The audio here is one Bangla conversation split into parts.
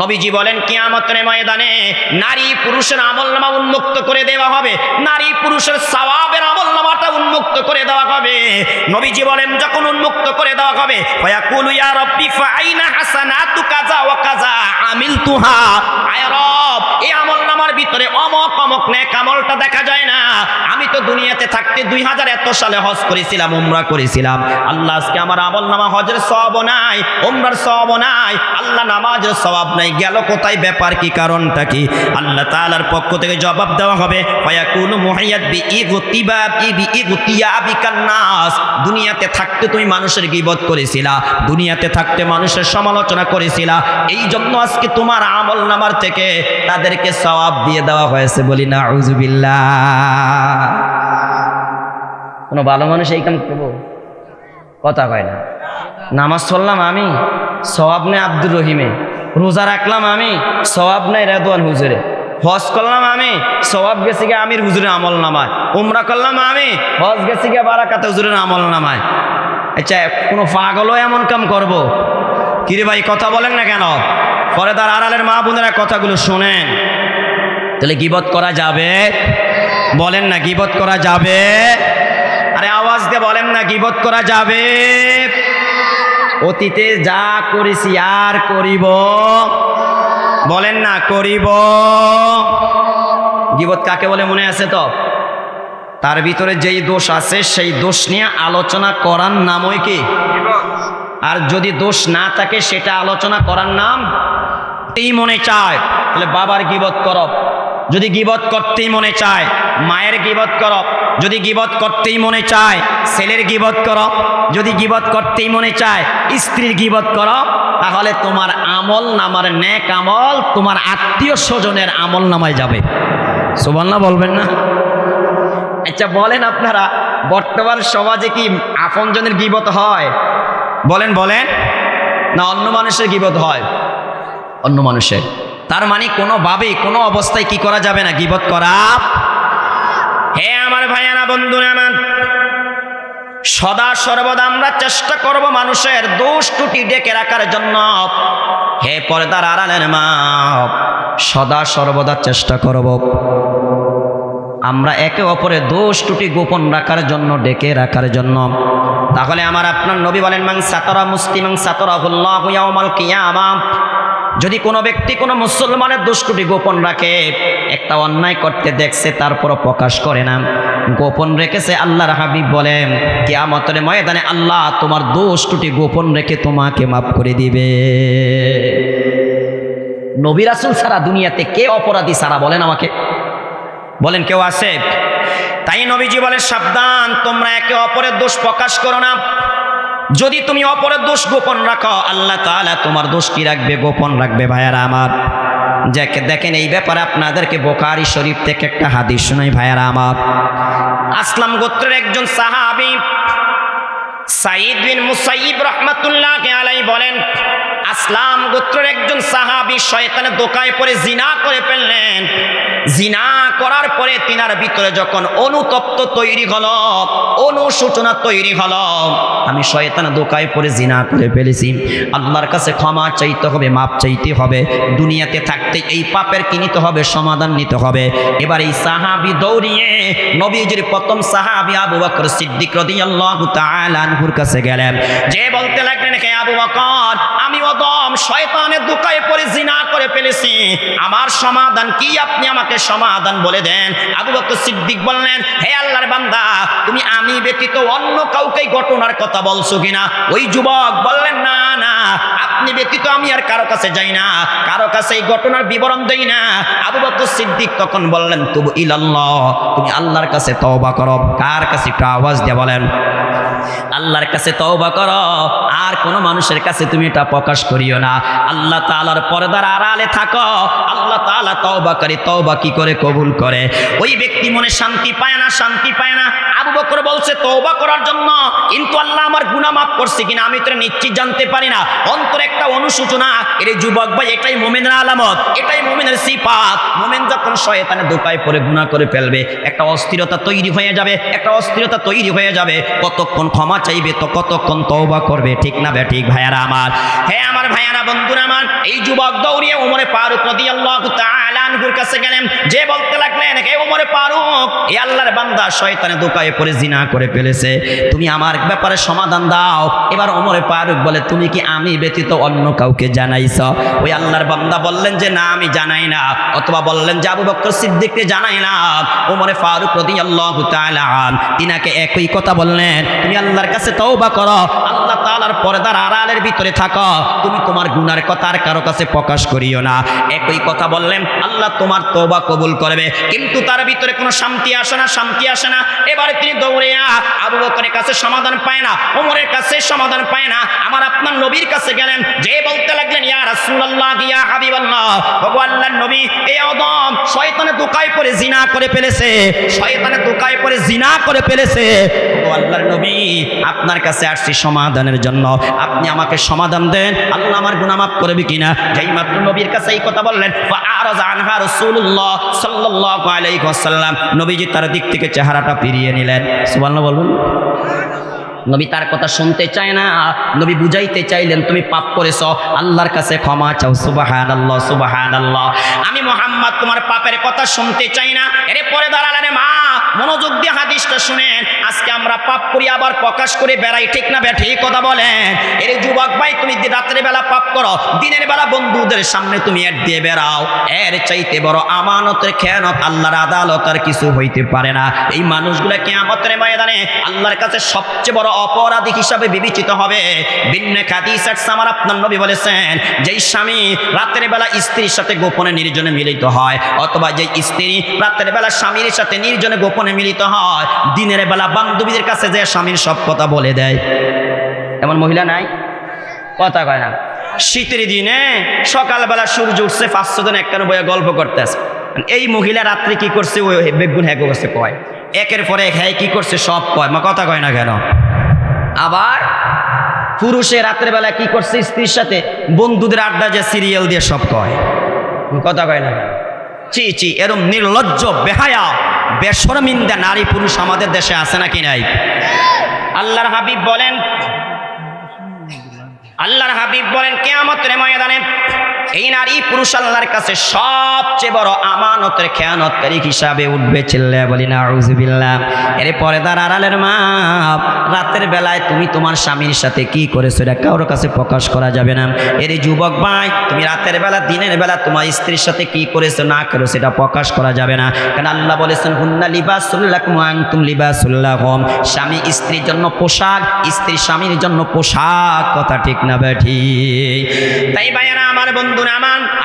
নবীজি বলেন কিয়ামতের ময়দানে নারী পুরুষের আমলনামা উন্মুক্ত করে দেওয়া হবে, নারী পুরুষের সওয়াবের আমলনামাটা উন্মুক্ত করে দেওয়া হবে। নবীজি বলেন যখন উন্মুক্ত করে দেওয়া হবে ফায়াকুলু ইয়া রাব্বি ফাআইনা হাসানাতু কাযা ওয়া কাযা আমিলতুহা, আয় রব এই আমলনামার ভিতরে অমক অমক নেক আমলটা দেখা যায় না, আমি তো দুনিয়াতে থাকতে 2000 এত সালে হজ করেছিলাম, উমরা করেছিলাম, আল্লাহ আজকে আমার আমলনামা হজের সওয়াব নাই, উমরার সওয়াব নাই, আল্লাহ নামাজের সওয়াব নাই, গেল কোথায়, ব্যাপার কি, কারণটা কি? আল্লাহ তাআলার পক্ষ থেকে জবাব দেওয়া হবে ফায়াকুনু মুহাইয়াত বিইগতিয়াবিকান নাস, দুনিয়াতে থাকতে তুমি মানুষের গীবত করেছিলা, দুনিয়াতে থাকতে মানুষের সমালোচনা করেছিলা, এই জন্য আজকে তোমার আমলনামার থেকে তাদেরকে সওয়াব দিয়ে দেওয়া হয়েছে। বলি নাউযুবিল্লাহ। কোন ভালো মানুষ এই কাম করবো? কথা কয় না। নামাজ পড়লাম আমি, সওয়াব নেই আব্দুর রহিমে, রোজা রাখলাম আমি, সওয়াব নেই রেদওয়ান হুজুরে, হজ করলাম আমি, সওয়াব গেছে গিয়ে আমির হুজুরের আমল নামায়, উমরা করলাম আমি, হজ গেছে গিয়ে বারাকাত হুজুরের আমল নামায়। আচ্ছা কোনো পাগলও এমন কাম করবো? কিরে ভাই কথা বলেন না কেন? পরেদার আড়ালের মা বোনেরা কথাগুলো শোনেন। তাহলে গীবত করা যাবে? বলেন না গীবত করা যাবে? আরে আওয়াজ দিয়ে বলেন না গীবত করা যাবে? অতীতে যা করেছি আর করিব, বলেন না করিব। গীবত কাকে বলে মনে আছে তো? তার ভিতরে যেই দোষ আছে সেই দোষ নিয়ে আলোচনা করার নামই কি? আর যদি দোষ না থাকে সেটা আলোচনা করার নাম এই মনে চায় তাহলে বাবার গীবত করো, যদি গীবত করতেই মনে চায় মায়ের গীবত করো, যদি গীবত করতেই মনে চায় ছেলের গীবত করো, যদি গীবত করতেই মনে চায় স্ত্রীর গীবত করো, তাহলে তোমার আমল নামার নেক আমল তোমার আত্মীয় স্বজনের আমল নামায় যাবে। সুবহানাল্লাহ বলবেন না? আচ্ছা বলেন আপনারা বর্তমান সমাজে কি আপনজনের গীবত হয়? বলেন বলেন না অন্য মানুষের গীবত হয়? অন্য মানুষের। তার মানে কোনোভাবেই কোনো অবস্থায় কি করা যাবে না, গীবত করা। হে আমার ভাইয়ারা বন্ধুরা আমার, সদা সর্বদা আমরা চেষ্টা করব মানুষের দোষ ত্রুটি ডেকে রাখার জন্য। হে পর্দার আড়ালের মা, সদা সর্বদা চেষ্টা করব আমরা একে অপরের দোষ ত্রুটি গোপন রাখার জন্য, ডেকে রাখার জন্য। তাহলে আমার আপনার নবী বলেন মান সাতারা মুসলিমান সাতারাহুল্লাহু ইয়াউমাল কিয়ামাহ, যদি কোনো ব্যক্তি কোনো মুসলমানের দোষ ত্রুটি গোপন রাখে, একটা অন্যায় করতে দেখছে তারপরও প্রকাশ করে না, গোপন রেখেছে, আল্লাহর হাবিব বলেন কিয়ামতের ময়দানে আল্লাহ তোমার দোষ ত্রুটি গোপন রেখে তোমাকে মাফ করে দিবে। নবী রাসূল ছাড়া দুনিয়াতে কে অপরাধী ছাড়া বলেন আমাকে, বলেন কেউ আছে? তাই নবীজি বলে সাবধান, তোমরা একে অপরের দোষ প্রকাশ করো না। যদি তুমি অপরের দোষ গোপন রাখো আল্লাহ তাআলা তোমার দোষ কি রাখবে? গোপন রাখবে। ভাইয়ারা আমার দেখেন এই ব্যাপারে আপনাদেরকে বুখারী শরীফ থেকে একটা হাদিস শোনাই। ভাইয়ারা আমার, আসলাম গোত্রের একজন সাহাবী সাঈদ বিন মুসাইয়িব রাহমাতুল্লাহি আলাইহি বলেন, আসলাম গোত্রের একজন সাহাবী শয়তানের ধোঁকায় পড়ে জিনা করে ফেললেন। জিনা করার পরে তিনার ভিতরে যখন অনুতপ্ত তৈরি হলো, অনুশোচনা তৈরি হলো, আমি শয়তানের ধোঁকায় পড়ে জিনা করে ফেলেছি, আল্লাহর কাছে ক্ষমা চাইতে হবে, মাপ চাইতে হবে, দুনিয়াতে থাকতে এই পাপের কি নিতে হবে? সমাধান নিতে হবে। এবার এই সাহাবী দৌড়িয়ে নবীজির প্রথম সাহাবী আবু বকর সিদ্দিক রাদিয়াল্লাহু তাআলা আনহুর কাছে গেলেন, যে বলতে লাগলেন হে আবু বকর, আমি অদম শয়তানের ধোঁকায় পড়ে জিনা করে ফেলেছি, আমার সমাধান কি? আপনি আমাকে সমাধান বলে দেন। আবু বকর সিদ্দিক বললেন, হে আল্লাহর বান্দা, তুমি আমি ব্যতীত অন্য কাউকে ঘটনার কথা বলছো কিনা? ওই যুবক বললেন, না না, আপনি ব্যতীত আমি আর কারো কাছে যাই না, কারো কাছে এই ঘটনার বিবরণ দেই না। আবু বকর সিদ্দিক তখন বললেন, তুবু ইলাল্লাহ, তুমি আল্লাহর কাছে তওবা করো। কার কাছে? একটু আওয়াজ দিয়ে বলেন, আল্লাহর কাছে তওবা করো, আর কোন মানুষের কাছে তুমি এটা প্রকাশ করিও না। আল্লাহ তাআলার পর্দার আড়ালে থাকো। আল্লাহ তাআলা তওবাকারী তওবা কি করে কবুল করে? ওই ব্যক্তি মনে শান্তি পায় না, শান্তি পায় না। আবু বকর বলছে তওবা করার জন্য, কিন্তু আল্লাহ আমার গুনাহ মাফ করছে কিনা আমি তো নিশ্চিত জানতে পারি না। অন্তরে একটা অনুশোচনা। এর যুবক ভাই, এটাই মুমিনের আলামত, এটাই মুমিনের সিফাত। মুমিন যখন শয়তানের ধোঁকায় পড়ে গুনাহ করে ফেলবে, একটা অস্থিরতা তৈরি হয়ে যাবে, একটা অস্থিরতা তৈরি হয়ে যাবে। কতক্ষণ ক্ষমা চাইবে তো কতক্ষণ তওবা করবে, ঠিক না ঠিক ভাইয়ারা আমার? হ্যাঁ আমার ভাইয়ারা, বন্ধুরা আমার, এই যুবক দৌড়িয়ে ওমরে ফারুক রাদিয়াল্লাহু তাআলা আনহুর কাছে গেলেন, যে বলতে লাগলেন, হে ওমরে ফারুক, এই আল্লাহর বান্দা শয়তানের ধোঁকায় পড়ে জিনা করে ফেলেছে, তুমি আমার ব্যাপারে সমাধান দাও। এবার ওমরে ফারুক বলে, তুমি কি আমি ব্যতীত অন্য কাউকে জানাইছ? ওই আল্লাহর বান্দা বললেন যে না, আমি জানাই না, অথবা বললেন যে আবু বকর সিদ্দিককে জানাই না। ওমরে ফারুক রাদিয়াল্লাহু তাআলা তিনাকে একই কথা বললেন, তুমি আল্লাহর কাছে তওবা করো, আল্লাহ তাআলার পর্দার আড়ালের ভিতরে থাকো, তুমি তোমার গুনার কথা আর কারো কাছে প্রকাশ করিও না। একই কথা বললেন, আল্লাহ তোমার তওবা কবুল করবে। কিন্তু তার ভিতরে কোনো শান্তি আসে না, শান্তি আসে না। এবারে তিনি দৌড়ে আবু বকরের কাছে সমাধান পায় না, ওমরের কাছে সমাধান পায় না, আমার আপনার নবীর কাছে গেলেন, যে বলতে লাগলেন, ইয়া রাসূলুল্লাহ, ইয়া হাবিবাল্লাহ, ওগো আল্লাহর নবী, এই আদম শয়তানের ধোঁকায় পড়ে জিনা করে ফেলেছে, শয়তানের ধোঁকায় পড়ে জিনা করে ফেলেছে। ওগো আল্লাহর নবী, আপনার কাছে আসছি সমাধানের জন্য, আপনি আমাকে সমাধান দেন, আল্লাহ আমার গুনাহ মাফ করবে কিনা। যেই মাত্র নবীর কাছে এই কথা বললেন, ফাআরাযা আনহা রাসূলুল্লাহ সাল্লাল্লাহু আলাইহি ওয়াসাল্লাম, নবীজি তার দিক থেকে চেহারাটা ফিরিয়ে নিলেন। সুবহানাল্লাহ বলুন। নবী তার কথা শুনতে চায় না, নবী বুঝাইতে চাইলেন, তুমি পাপ করেছো, আল্লাহর কাছে ক্ষমা চাও। সুবহানাল্লাহ, সুবহানাল্লাহ। আমি মুহাম্মদ তোমার পাপের কথা শুনতে চাই না। এরে পরে দাঁড়ালেন মা, মনোযোগ দিয়ে হাদিসটা শুনেন। আজকে আমরা পাপ করি আবার প্রকাশ করে বেড়াই, ঠিক না ঠিক কথা বলেন? এরে যুবক ভাই, তুমি রাতের বেলা পাপ করো, দিনের বেলা বন্ধুদের সামনে তুমি এর দিয়ে বেড়াও, এর চাইতে বড় আমানতের খেয়ানত আল্লাহর আদালত আর কিছু হইতে পারে না। এই মানুষগুলো কিয়ামতের ময়দানে আল্লাহর কাছে সবচেয়ে বড় অপরাধী হিসাবে বিবেচিত হবে। ভিন্ন হাদিস আমার আপনার নবী বলেছেন, যেই স্বামী রাতের বেলা স্ত্রীর সাথে গোপনে নির্জনে মিলিত হয়, অথবা যেই স্ত্রী রাতের বেলা স্বামীর সাথে নির্জনে গোপনে মিলিত হয়, দিনের বেলা বান্ধবীদের কাছে যে স্বামীর সব কথা বলে দেয়, এমন মহিলা নাই? কথা কয় না। শীতের দিনে সকালবেলা সূর্য উঠছে, 500 জন একখানে বইয়া গল্প করতেছে। এই মহিলা রাত্রে কি করছে, ওই বেগুন হ্যাঁ করছে কয়, একের পরে এক হ্যাঁ কি করছে সব কয়, কথা কয় না কেন? আবার পুরুষে রাতের বেলা কি করছে, স্ত্রীর সাথে বন্ধুদের আড্ডা যে সিরিয়াল দিয়ে সব কয়, কথা কয় না কেন? চি চি, এরম নির্লজ্জ, বেহায়া, বেশরমিন্দা নারী পুরুষ আমাদের দেশে আছে নাকি নাই? আল্লাহর হাবিব বলেন কিয়ামতের ময়দানে এই নারী পুরুষ আল্লাহর কাছে সবচেয়ে বড় আমানতের খেয়ানতকারী হিসাবে উঠবে। চিল্লায়া বলি নাউযুবিল্লাহ। এরপরে তার আড়ালের মা, রাতের বেলায় তুমি তোমার স্বামীর সাথে কি করেছো এটা কারোর কাছে প্রকাশ করা যাবে না। এর যুবক ভাই, তুমি রাতের বেলা দিনের বেলা তোমার স্ত্রীর সাথে কি করেছো না করেছো সেটা প্রকাশ করা যাবে না। কারণ আল্লাহ বলেছেন, হুন্না লিবাসুল লাকুম ওয়া আনতুম লিবাসুল লাহুম। স্বামী স্ত্রীর জন্য পোশাক, স্ত্রী স্বামীর জন্য পোশাক। কথা ঠিক না ঠিক? তাই ভাইয়েরা আমার, বন্ধু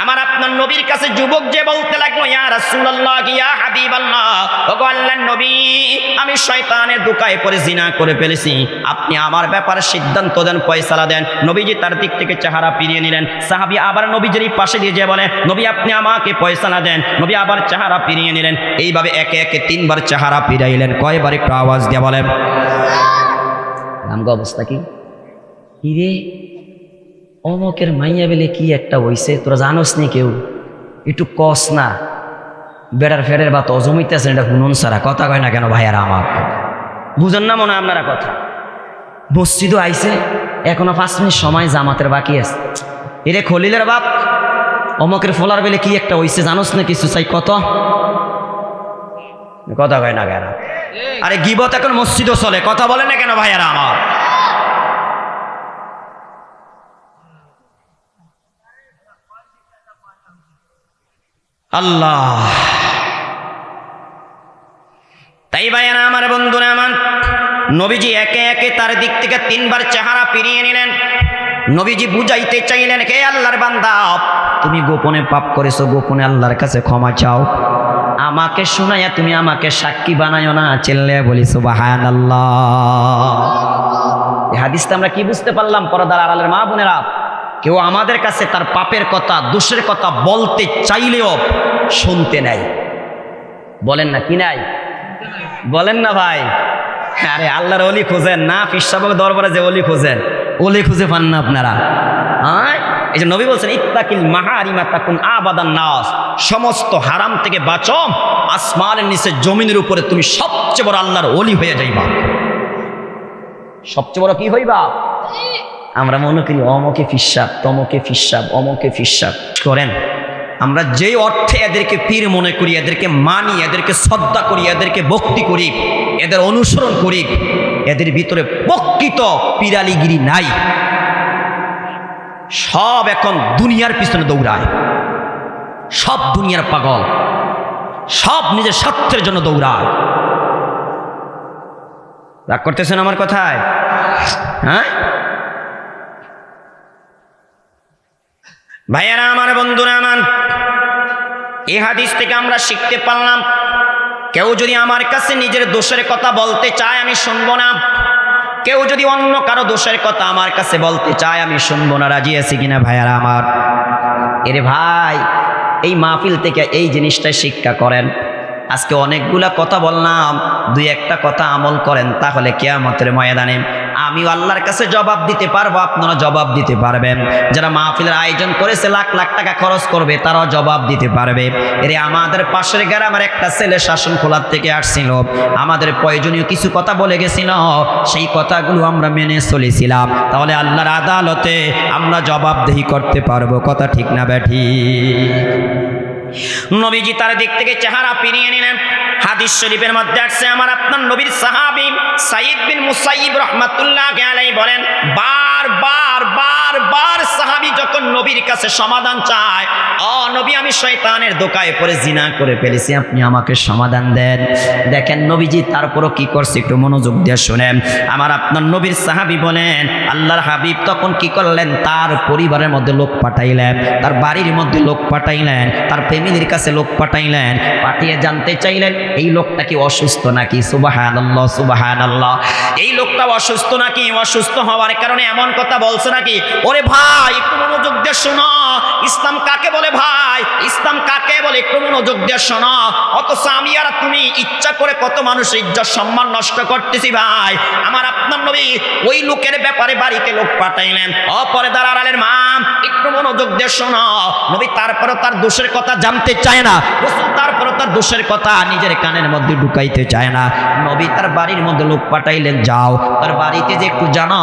আমার আপনার নবীর কাছে যুবক যে বলতে লাগলো, ইয়া রাসূলুল্লাহ, ইয়া হাবিবাল্লাহ, ওগো আল্লাহর নবী, আমি শয়তানের ধোঁকায় পড়ে জিনা করে ফেলেছি, আপনি আমার ব্যাপারে সিদ্ধান্ত দেন, ফয়সালা দেন। নবীজি তার দিক থেকে চেহারা ফিরিয়ে নিলেন। সাহাবী আবার নবীজির পাশে দিয়ে যে বলে, নবী আপনি আমাকে ফয়সালা দেন। নবী আবার চেহারা ফিরিয়ে নিলেন। এইভাবে একে একে 3 বার চেহারা ফিরাইলেন। কয়বার একটু আওয়াজ দিয়ে বলেন। আমগো অবস্থা কি রে? অমকের মাইয়া বেলে কি একটা হইছে, তোরা জানোস নি? কেউ একটু কস না, বেড়ার ফেরের বা তজমিতেছেন, এটা হুনন সারা। কথা কয় না কেন ভাইয়ারা আমার? বুঝেন না মনে হয় আপনারা কথা? মসজিদও আইছে, এখনো 5 মিনিট সময় জামাতের বাকি আছে। এরে খলিলের বাপ, অমকের ফলার বেলে কি একটা হইছে, জানোস না কিছু চাই? কত কথা কয় না কেন? আরে গিবত এখন মসজিদও চলে। কথা বলে না কেন ভাইয়ারা আমার? আল্লাহ। তাই ভাইয়ারা আমার, বন্ধুরা আমার, নবীজি একে একে তার দিক থেকে 3 বার চেহারা ফিরিয়ে নিলেন। নবীজি বুঝাইতে চাইলেন, হে আল্লাহর বান্দা, তুমি গোপনে পাপ করেছো, গোপনে আল্লাহর কাছে ক্ষমা চাও, আমাকে শোনাইয়া তুমি আমাকে সাক্ষী বানাইও না। চিল্লায়া বলি সুবহানাল্লাহ। এই হাদিসটা আমরা কি বুঝতে পারলাম? পর্দার আড়ালের মা বোনেরা, কেউ আমাদের কাছে তার পাপের কথা, দোষের কথা বলতে চাইলেও শুনতে নাই। বলেন না কি নাই? বলেন না ভাই? আরে আল্লাহর অলি খুঁজেন না, ফিসাবের দরবারে যে অলি খুঁজেন, অলি খুঁজে পান না আপনারা। এই যে নবী বলছেন ইত্তাকিল মাহারিমা তাকুন আবাদান নাস, সমস্ত হারাম থেকে বাঁচো, আসমানের নিচে জমিনের উপরে তুমি সবচেয়ে বড় আল্লাহর অলি হয়ে যাইবা। সবচেয়ে বড় কি হইবা? আমরা মনে করি অমকে ফিসাব, তমকে ফিসাব, অমকে ফিসাব করেন। আমরা যেই অর্থে এদেরকে পীর মনে করি, এদেরকে মানি, এদেরকে শ্রদ্ধা করি, এদেরকে ভক্তি করি, এদের অনুসরণ করি, এদের ভিতরে প্রকৃত পীরালিগিরি নাই। সব এখন দুনিয়ার পিছনে দৌড়ায়, সব দুনিয়ার পাগল, সব নিজের স্বার্থের জন্য দৌড়ায়। রাগ করতেছেন আমার কথায়? হ্যাঁ ভাইয়ারা আমার, বন্ধুরা আমার, এই হাদিস থেকে আমরা শিখতে পারলাম, কেউ যদি আমার কাছে নিজের দোষের কথা বলতে চায় আমি শুনবো না, কেউ যদি অন্য কারো দোষের কথা আমার কাছে বলতে চায় আমি শুনবো না। রাজি আছি কিনা ভাইয়ারা আমার? এরে ভাই, এই মাহফিল থেকে এই জিনিসটা শিক্ষা করেন। আজকে অনেকগুলা কথা বললাম, দুই একটা কথা আমল করেন, তাহলে কিয়ামতের ময়দানে আমিও আল্লাহর কাছে জবাব দিতে পারবো, আপনারা জবাব দিতে পারবেন। যারা মাহফিলের আয়োজন করেছে, লাখ লাখ টাকা খরচ করবে, তারাও জবাব দিতে পারবে। এরে আমাদের পাশের গ্রামের একটা ছেলে শাসন খোলার থেকে আসছিল, আমাদের প্রয়োজনীয় কিছু কথা বলে গেছিল, সেই কথাগুলো আমরা মেনে চলেছিলাম। তাহলে আল্লাহর আদালতে আমরা জবাবদেহি করতে পারবো। কথা ঠিক না ব্যাঠি? নবীজি তার দিক থেকে চেহারা ফিরিয়ে নিলেন। হাদিস শরীফের মধ্যে আসছে, আমার আপনার নবীর সাহাবী সাইদ বিন মুসাইয়িব রাহমাতুল্লাহ আলাইহি বলেন, বারবার সাহাবী যখন নবীর কাছে সমাধান চায়, ও নবী আমি শয়তানের দোকায় পড়ে জিনা করে ফেলেছি, আপনি আমাকে সমাধান দেন। দেখেন নবীজি তারপরও কি করছে, একটু মনোযোগ দিয়ে শুনেন। আমার আপনার নবীর সাহাবী বলেন, আল্লাহর হাবিব তখন কি করলেন, তার পরিবারের মধ্যে লোক পাঠাইলেন, তার বাড়ির মধ্যে লোক পাঠাইলেন, তার ফ্যামিলির কাছে লোক পাঠাইলেন, পাঠিয়ে জানতে চাইলেন এই লোকটা কি অসুস্থ নাকি। সুবহানাল্লাহ, সুবহানাল্লাহ। এই লোকটা অসুস্থ নাকি, অসুস্থ হওয়ার কারণে এমন কথা বলছে নাকি। ওরে ভাই, একটু মনোযোগ দিয়ে শোনো, ইসলাম কাকে বলে ভাই, ইসলাম কাকে বলে, একটু মনোযোগ দিয়ে শোনো। অথচ আমি আর তুমি ইচ্ছা করে কত মানুষের ইজ্জত সম্মান নষ্ট করতেছি ভাই। আমার আপনার নবী ওই লোকের ব্যাপারে বাড়িতে লোক পাঠাইলেন। পর্দার আড়ালের মা, একটু মনোযোগ দিয়ে শোনো। নবী তারপরে তার দোষের কথা জানতে চায় না, রাসূল তারপরে তার দোষের কথা নিজের কানের মধ্যে ঢুকাইতে চায় না। নবী তার বাড়ির মধ্যে লোক পাঠাইলেন, যাও তার বাড়িতে যে একটু জানো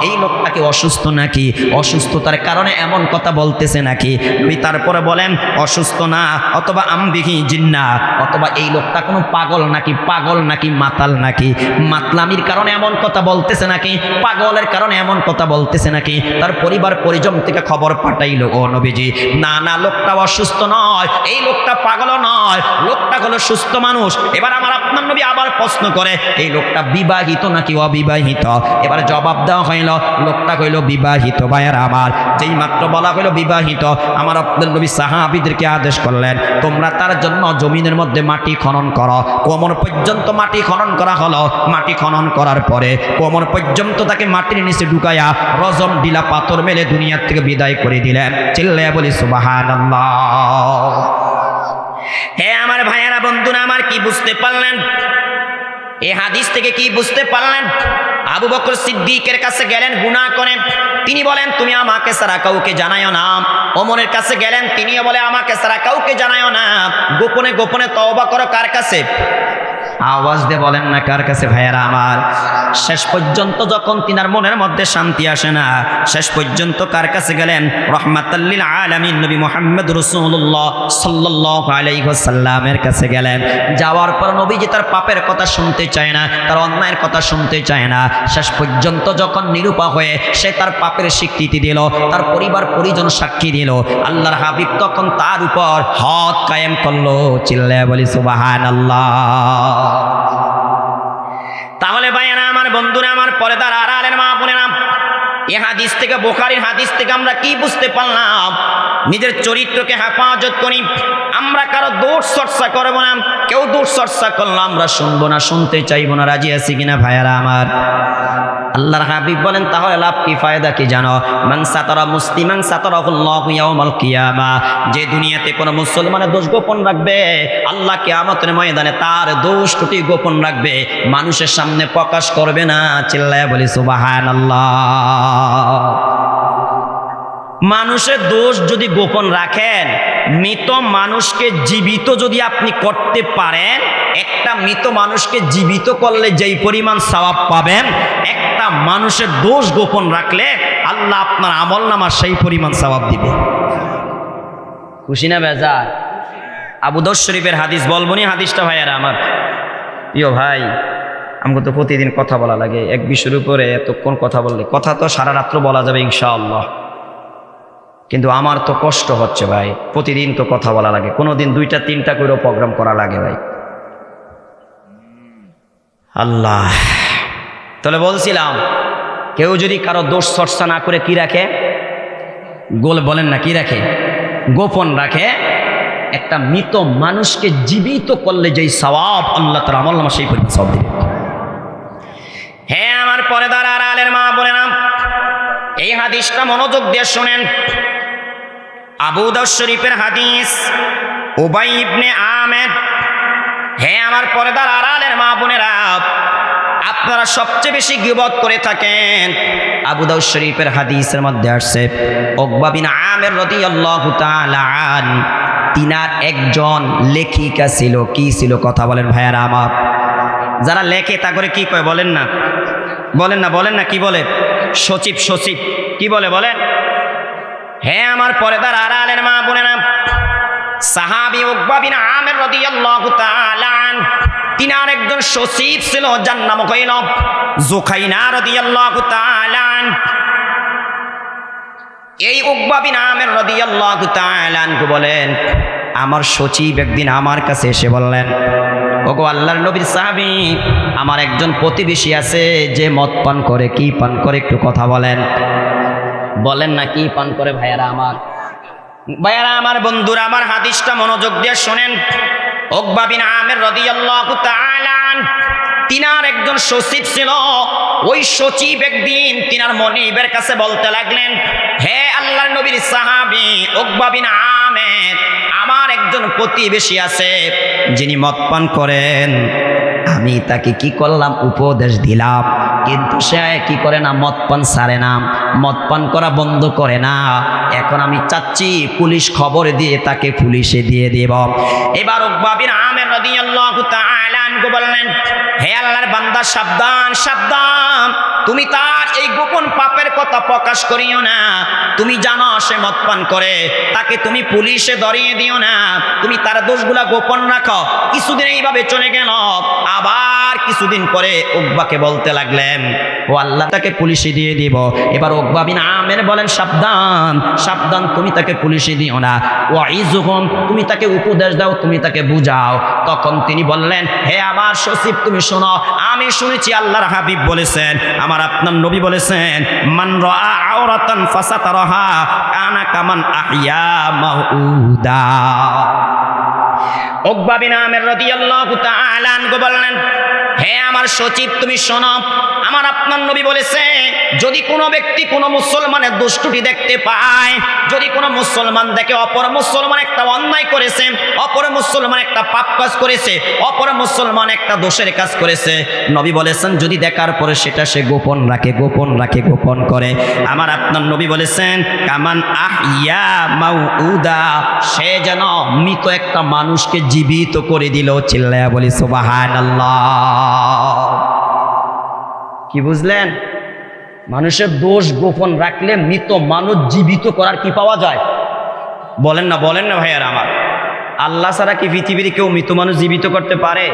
এই লোকটাকে অসুস্থ নাকি, অসুস্থতার কারণে এমন কথা বলতেছে নাকি। নবী তারপরে বলেন অসুস্থ না, অথবা আমবিহি জিন্না, অথবা এই লোকটা কোনো পাগল নাকি, পাগল নাকি মাতাল নাকি, মাতলামির কারণে এমন কথা বলতেছে নাকি, পাগলের কারণে এমন কথা বলতেছে নাকি। তার পরিবার পরিজন থেকে খবর পাঠাইলো, ও নবীজি না না, লোকটা অসুস্থ নয়, এই লোকটা পাগল নয়, লোকটা হলো সুস্থ মানুষ। এবার আমার আপনার নবী আবার প্রশ্ন করে, এই লোকটা বিবাহিত নাকি অবিবাহিত। এবার জবাব দেওয়া হইল, লোকটা হইল বিবাহিত। ভাইয়ের আমার, যেই মাত্র বলা হইল বিবাহিত, আমার আপনার নবী সাহাবীদেরকে আদেশ করলেন, তোমরা তার জন্য জমিনের মধ্যে মাটি খনন করো। কোমর পর্যন্ত মাটি খনন করা হলো। মাটি খনন করার পরে কোমর পর্যন্ত তাকে মাটির নিচে ঢুকাইয়া রজম ডিলা পাথর মেলে দুনিয়ার থেকে বিদায় করে দিলেন। চিল্লাইয়া বলি সুবহানাল্লাহ। হে আমার ভাইয়েরা, বন্ধুরা আমার, কি বুঝতে পারলেন এই হাদিস থেকে? কি বুঝতে পারলেন? আবু বকর সিদ্দিকের কাছে গেলেন গুনাহ করেন, তিনি বলেন তুমি আমাকে ছাড়া কাউকে জানাইও না। ওমরের কাছে গেলেন, তিনিও বলে আমাকে ছাড়া কাউকে জানাইও না। গোপনে গোপনে তওবা করো। কার কাছে? আওয়াজ দিয়ে বলেন না কার কাছে ভাইয়েরা আমার। শেষ পর্যন্ত যখন তিনার মনের মধ্যে শান্তি আসে না, শেষ পর্যন্ত কার কাছে গেলেন? রাহমাতাল লিল আলামিন নবী মুহাম্মদ রাসূলুল্লাহ সাল্লাল্লাহু আলাইহি ওয়াসাল্লামের কাছে গেলেন। যাওয়ার পর নবীজি তার পাপের কথা শুনতে চায় না, তার অন্যায়ের কথা শুনতে চায় না। শেষ পর্যন্ত যখন নিরুপায় হয়ে সে তার পাপের স্বীকৃতি দিল, তার পরিবার পরিজন সাক্ষী দিল, আল্লাহর হাবিব তখন তার উপর হদ কায়েম করলো। চিল্লায়া বলি সুবহানাল্লাহ। তাহলে ভাইয়েরা আমার, বন্ধুরা আমার, পর্দার আড়ালের মা বোনেরা, এই হাদিস থেকে, বুখারীর হাদিস থেকে আমরা কি বুঝতে পারলাম? নিজের চরিত্রকে হেফাজত করি। আমরা কারো দোষ চর্চা করবো না, কেউ দোষ চর্চা করলো আমরা শুনবো না, শুনতে চাইবো না। রাজি আছি কিনা ভাইয়েরা আমার? আল্লাহর হাবিব বলেন তাহলে লাভ কি ফায়দা কি জানো? মান সাতারা মুসলিমান সাতারাহুল্লাহু ইয়াউমাল কিয়ামা, যে দুনিয়াতে কোনো মুসলমানের দোষ গোপন রাখবে, আল্লাহ কিয়ামতের ময়দানে তার দোষ ত্রুটি গোপন রাখবে, মানুষের সামনে প্রকাশ করবে না। চিল্লায়া বলি সুবহানাল্লাহ। মানুষের দোষ যদি গোপন রাখেন, মৃত মানুষকে জীবিত যদি আপনি করতে পারেন, একটা মৃত মানুষকে জীবিত করলে যেই পরিমাণ সওয়াব পাবেন, একটা মানুষের দোষ গোপন রাখলে আল্লাহ আপনার আমলনামা সেই পরিমাণ সওয়াব দিবে। খুশি না বেজার? আবু দাউদ শরীফের হাদিস বলবো নি হাদিসটা ভাইয়ারা আমার প্রিয় ভাই। আমাকে তো প্রতিদিন কথা বলা লাগে, এক বিষয়ের উপরে এতক্ষণ কথা বললে কথা তো সারা রাত্র বলা যাবে ইনশাআল্লাহ, কিন্তু আমার তো কষ্ট হচ্ছে ভাই, প্রতিদিন তো কথা বলা লাগে, কোনোদিন 2টা 3টা করেও প্রোগ্রাম করা লাগে ভাই। আল্লাহ, তাহলে বলছিলাম কেউ যদি কারো দোষ চর্চা না করে কি রাখে, বলেন না কি রাখে, গোপন রাখে, একটা মৃত মানুষকে জীবিত করলে যেই সওয়াব আল্লাহ তাআলা আমলনামা সেই পরিমাণ সওয়াব দিবে। হ্যাঁ আমার পর্দার আড়ালের মা বোনেরা, এই হাদিসটা মনোযোগ দিয়ে শুনেন। আবু দাউদ শরীফের হাদিস, উবাই ইবনে আমের। হ্যাঁ আমার পর্দার আড়ালের মা বোনেরা, আপনারা সবচেয়ে বেশি গীবত করে থাকেন। আবু দাউদ শরীফের হাদিসের মধ্যে আসছে উকবা বিন আমের রাদিয়াল্লাহু তাআলা আন, তিনার একজন লেখিকা ছিল। কি ছিল কথা বলেন ভাইয়ারা আমার? যারা লেখে তা করে কি কয় বলেন না, বলেন না, বলেন না, কি বলে? সচিব, সচিব কি বলে বলেন? হ্যাঁ আমার পর্দার আড়ালের মা বোনেরা, সাহাবী উকবা বিন আমের রাদিয়াল্লাহু তাআলা আন, তিনার একজন সচিব ছিল, যার নাম হইল জুখাইনা রাদিয়াল্লাহু তাআলা আন। এই উকবা বিন আমের রাদিয়াল্লাহু তাআলা আনহু বলেন, আমার সচিব একদিন আমার কাছে এসে বললেন, ওগো আল্লাহর নবীর সাহাবী, আমার একজন প্রতিবেশী আছে যে মদ পান করে। কি পান করে একটু কথা বলেন, বলেন না কি পান করে ভাইয়ারা আমার? ভাইয়ারা আমার, বন্ধুরা আমার, হাদিসটা মনোযোগ দিয়ে শোনেন। উকবা বিন আমের রাদিয়াল্লাহু তাআলা আনহু, তিনার একজন সচিব ছিল। ওই সচিব একদিন তিনার মনিবের কাছে বলতে লাগলেন, হে আল্লাহর নবীর সাহাবী উকবা বিন আমের, আমার একজন প্রতিবেশী আছে যিনি মদ পান করেন। আমি তাকে কি করলাম, উপদেশ দিলাম, কিন্তু সে কি করে না, মদ পান ছাড়ে না, মদ পান করা বন্ধ করে না। এখন আমি চাচ্ছি পুলিশ খবর দিয়ে তাকে পুলিশে দিয়ে দেব। এবার উকবা বিন আমের রাদিয়াল্লাহু তাআলা আনহু বললেন, হে আল্লাহর বান্দা, সাবধান সাবধান, তুমি তার এই গোপন পাপের কথা প্রকাশ করিও না। তুমি জানো সে মদ পান করে, তাকে তুমি পুলিশে ধরিয়ে দিও না, তুমি তার দোষগুলা গোপন রাখো। কিছুদিন এইভাবে চলে গেল, আবার কিছুদিন পরে উকবাকে বলতে লাগলেন, ও আল্লাহ, তাকে পুলিশে দিয়ে দিব। এবার উকবা বিন আমের বলেন, সাবধান সাবধান, তুমি তাকে পুলিশে দিও না। ওয়াইজুহুম, তুমি তাকে উপদেশ দাও, তুমি তাকে বুঝাও। তখন তিনি বললেন, হে আমার সচিব, তুমি শোনো, আমি শুনেছি আল্লাহর হাবিব বলেছেন, আমার আপনার নবী বলেছেন, মান রাআ আওরাতান ফাসাতারাহা কানা কামান আহইয়া মাউদা। উকবা বিন আমের রাদিয়াল্লাহু তাআলা আনহু বললেন, হে আমার সচিব, তুমি শোনো, আমার আপনার নবী বলেছে, যদি কোনো ব্যক্তি কোনো মুসলমানের দুষ্টুটি দেখতে পায়, যদি কোনো মুসলমান দেখে অপর মুসলমান একটা অন্যায় করেছে, অপর মুসলমান একটা পাপ কাজ করেছে, অপর মুসলমান একটা দোষের কাজ করেছে, নবী বলেছেন যদি দেখার পরে সেটা সে গোপন রাখে, গোপন রাখে, গোপন করে, আমার আপনার নবী বলেছেন, কামান আহইয়া মাউউদা, সে যেন মৃত একটা মানুষকে জীবিত করে দিল। চিল্লায়া বলি সুবহানাল্লাহ। কি বুঝলেন? মানুষের দোষ গোপন রাখলে মৃত মানুষ জীবিত করার কি পাওয়া যায়? বলেন না, বলেন না ভাইয়ার আমার। আল্লাহ ছাড়া কি পৃথিবীর কেউ মৃত মানুষ জীবিত করতে পারে?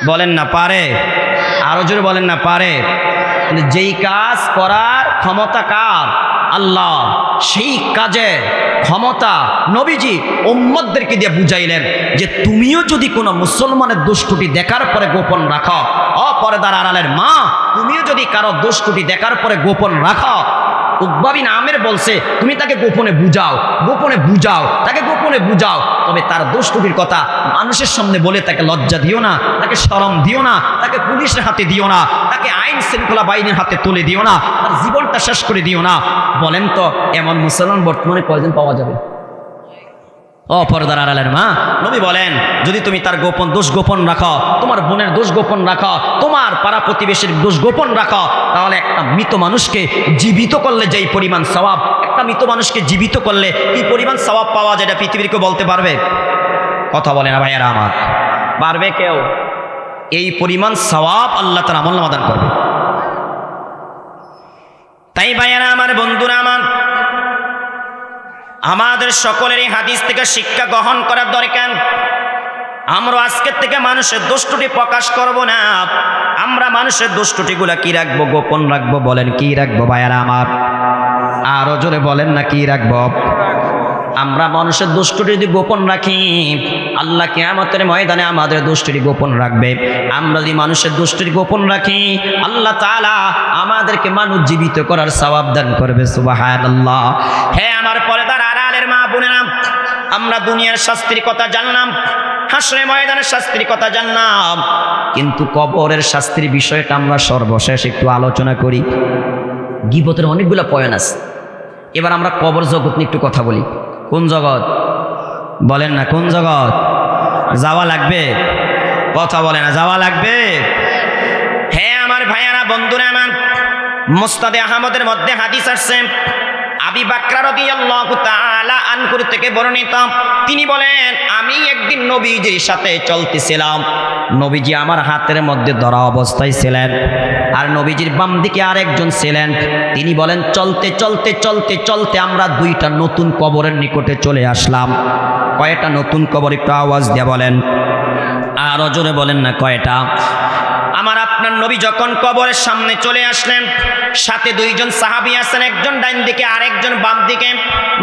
বলেন না পারে? আরো জোরে বলেন না পারে? যেই কাজ করার ক্ষমতা কার? আল্লাহ। সেই কাজে ক্ষমতা নবীজি উম্মতদেরকে দিয়ে বুঝাইলেন যে তুমিও যদি কোনো মুসলমানের দুষ্কুটি দেখার পরে গোপন রাখো, পর্দার আড়ালের মা, তুমিও যদি কারো দুষ্কুটি দেখার পরে গোপন রাখো, উকবা বিন আমের বলছে তুমি তাকে গোপনে বুঝাও, গোপনে বুঝাও, তাকে গোপনে বুঝাও, তবে তার দুষ্কুটির কথা মানুষের সামনে বলে তাকে লজ্জা দিও না, তাকে শরম দিও না, তাকে তাকে পুলিশের হাতে দিও না, তাকে আইন শৃঙ্খলা বাহিনীর হাতে তুলে দিও না, তার জীবনটা শেষ করে দিও না। বলেন তো এমন মুসলমান বর্তমানে কয়জন পাওয়া যাবে? ও পর্দার আড়ালের মা, নবী বলেন যদি তুমি তার গোপন দোষ গোপন রাখো, তোমার বোনের দোষ গোপন রাখো, তোমার পাড়া প্রতিবেশীর দোষ গোপন রাখো, তাহলে একটা মৃত মানুষকে জীবিত করলে যেই পরিমাণ সওয়াব, একটা মৃত মানুষকে জীবিত করলে কি পরিমাণ সওয়াব পাওয়া যায় এটা পৃথিবীর কেউ বলতে পারবে? কথা বলে না ভাইয়ারা আমার, পারবে কেউ? এই পরিমাণ সওয়াব আল্লাহ তাআলা আমলনামা দান করবে। তাই ভাইয়ারা আমার, বন্ধুরা আমার, আমাদের সকলেরই হাদিস থেকে শিক্ষা গ্রহণ করার দরকার। আমরা আজকের থেকে মানুষের দোষ ত্রুটি প্রকাশ করব না। আমরা মানুষের দোষ ত্রুটিগুলা কি রাখবো? গোপন রাখবো। বলেন কি রাখবো ভাইয়ারা আমার? আরো জোরে বলেন না কি রাখবো? আমরা মানুষের দোষ ত্রুটি যদি গোপন রাখি, আল্লাহ কিয়ামতের ময়দানে আমাদের দোষ ত্রুটি গোপন রাখবে। আমরা যদি মানুষের দোষ ত্রুটি গোপন রাখি, আল্লাহ তাআলা আমাদেরকে মানুষ জীবিত করার সওয়াব দান করবে। সুবহানাল্লাহ। হ্যাঁ আমার পর্দার আড়ালের মা বোনেরা, আমরা দুনিয়ার শাস্তির কথা জানলাম, হাসরে ময়দানের শাস্তির কথা জানলাম, কিন্তু কবরের শাস্তির বিষয়টা আমরা সর্বশেষ একটু আলোচনা করি। গীবতের অনেকগুলো পয়েন্ট আছে, এবার আমরা কবর জগৎ নিয়ে একটু কথা বলি। কোন জগৎ? বলেন না কোন জগৎ? যাওয়া লাগবে? কথা বলে না, যাওয়া লাগবে? হ্যাঁ আমার ভাইয়ারা, বন্ধুরা আমার, মুসনাদে আহমদের মধ্যে হাদিস আসছে, আবি বাকর রাদিয়াল্লাহু তাআলা আনহু থেকে বর্ণিত। তিনি বলেন আমি একদিন নবীজির সাথে চলতেছিলাম, নবীজি আমার হাতের মধ্যে ধরা অবস্থায় ছিলেন, আর নবীজির বাম দিকে আরেকজন ছিলেন। তিনি বলেন চলতে চলতে চলতে চলতে আমরা দুইটা নতুন কবরের নিকটে চলে আসলাম। কয়টা নতুন কবর? একটু আওয়াজ দিয়ে বলেন, আরো জোরে বলেন না কয়টা? আমার আপনার নবী যখন কবরের সামনে চলে আসলেন, সাথে দুইজন সাহাবী আছেন, একজন ডাইন দিকে আরেকজন বাম দিকে।